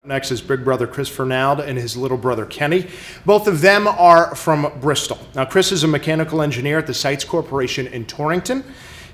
Next is big brother Chris Fernald and his little brother Kenny. Both of them are from Bristol. Now, Chris is a mechanical engineer at the Sites Corporation in Torrington.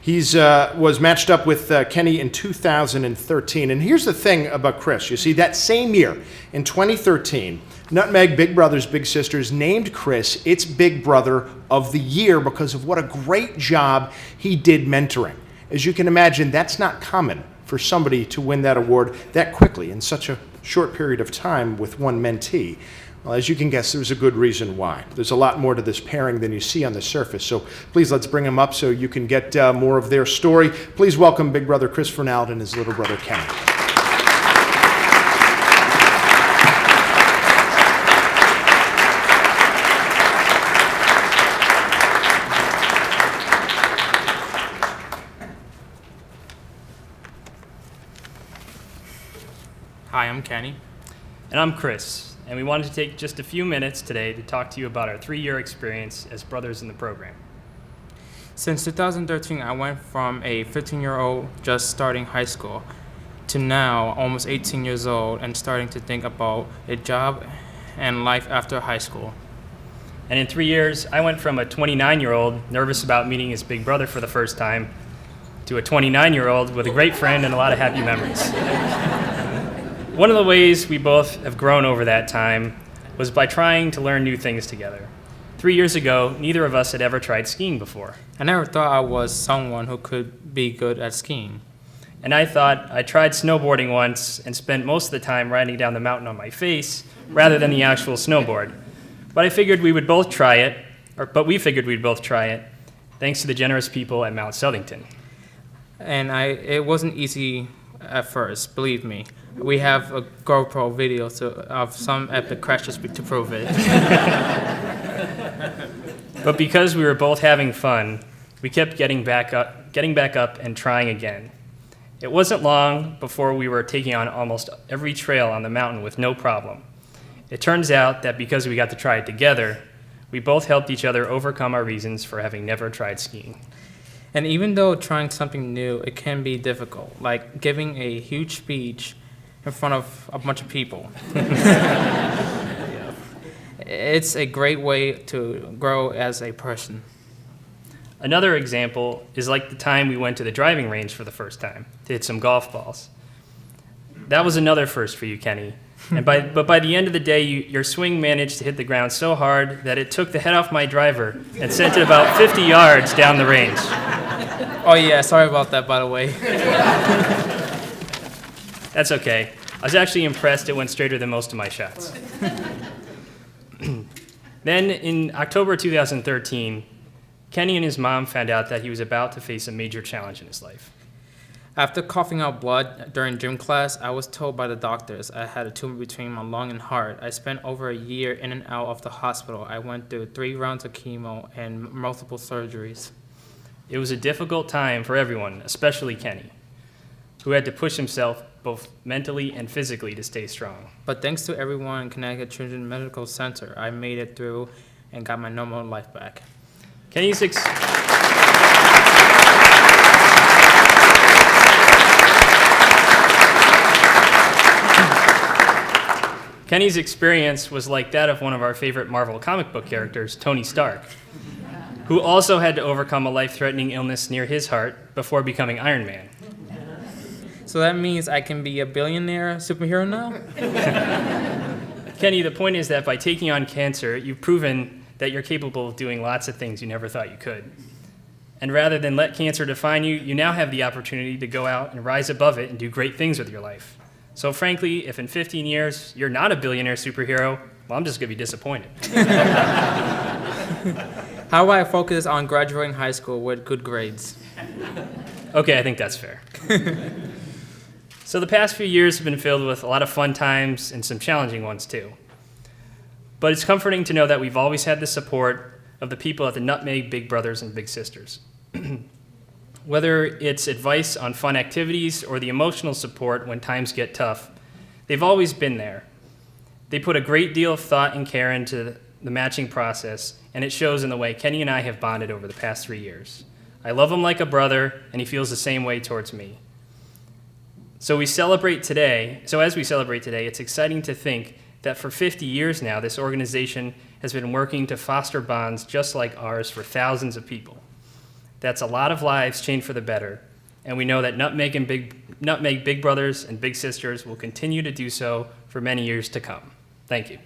He's was matched up with Kenny in 2013. And here's the thing about Chris. You see, that same year, in 2013, Nutmeg Big Brothers Big Sisters named Chris its Big Brother of the Year because of what a great job he did mentoring. As you can imagine, that's not common for somebody to win that award that quickly in such a short period of time with one mentee. Well, as you can guess, there's a good reason why. There's a lot more to this pairing than you see on the surface. So please, let's bring them up so you can get more of their story. Please welcome big brother Chris Fernald and his little brother Kenny. Hi, I'm Kenny. And I'm Chris, and we wanted to take just a few minutes today to talk to you about our 3-year experience as brothers in the program. Since 2013, I went from a 15-year-old just starting high school to now almost 18 years old and starting to think about a job and life after high school. And in 3 years, I went from a 29-year-old nervous about meeting his big brother for the first time to a 29-year-old with a great friend and a lot of happy memories. One of the ways we both have grown over that time was by trying to learn new things together. 3 years ago, neither of us had ever tried skiing before. I never thought I was someone who could be good at skiing. And I thought I tried snowboarding once and spent most of the time riding down the mountain on my face rather than the actual snowboard. But we figured we'd both try it, thanks to the generous people at Mount Southington. And it wasn't easy at first, believe me. We have a GoPro video of some epic crashes to prove it. But because we were both having fun, we kept getting back up and trying again. It wasn't long before we were taking on almost every trail on the mountain with no problem. It turns out that because we got to try it together, we both helped each other overcome our reasons for having never tried skiing. And even though trying something new, it can be difficult, like giving a huge speech in front of a bunch of people. It's a great way to grow as a person. Another example is like the time we went to the driving range for the first time to hit some golf balls. That was another first for you, Kenny. But by the end of the day, your swing managed to hit the ground so hard that it took the head off my driver and sent it about 50 yards down the range. Oh yeah, sorry about that, by the way. That's okay. I was actually impressed it went straighter than most of my shots. Then in October 2013, Kenny and his mom found out that he was about to face a major challenge in his life. After coughing out blood during gym class, I was told by the doctors I had a tumor between my lung and heart. I spent over a year in and out of the hospital. I went through 3 rounds of chemo and multiple surgeries. It was a difficult time for everyone, especially Kenny, who had to push himself both mentally and physically to stay strong. But thanks to everyone in Connecticut Children's Medical Center, I made it through and got my normal life back. Kenny's experience was like that of one of our favorite Marvel comic book characters, Tony Stark, who also had to overcome a life-threatening illness near his heart before becoming Iron Man. So that means I can be a billionaire superhero now? Kenny, the point is that by taking on cancer, you've proven that you're capable of doing lots of things you never thought you could. And rather than let cancer define you, you now have the opportunity to go out and rise above it and do great things with your life. So frankly, if in 15 years you're not a billionaire superhero, well, I'm just going to be disappointed. How do I focus on graduating high school with good grades? Okay, I think that's fair. So the past few years have been filled with a lot of fun times and some challenging ones too. But it's comforting to know that we've always had the support of the people at the Nutmeg Big Brothers and Big Sisters. Whether it's advice on fun activities or the emotional support when times get tough, they've always been there. They put a great deal of thought and care into the matching process, and it shows in the way Kenny and I have bonded over the past 3 years. I love him like a brother, and he feels the same way towards me. So as we celebrate today, it's exciting to think that for 50 years now, this organization has been working to foster bonds just like ours for thousands of people. That's a lot of lives changed for the better, and we know that Nutmeg Big Brothers and Big Sisters will continue to do so for many years to come. Thank you.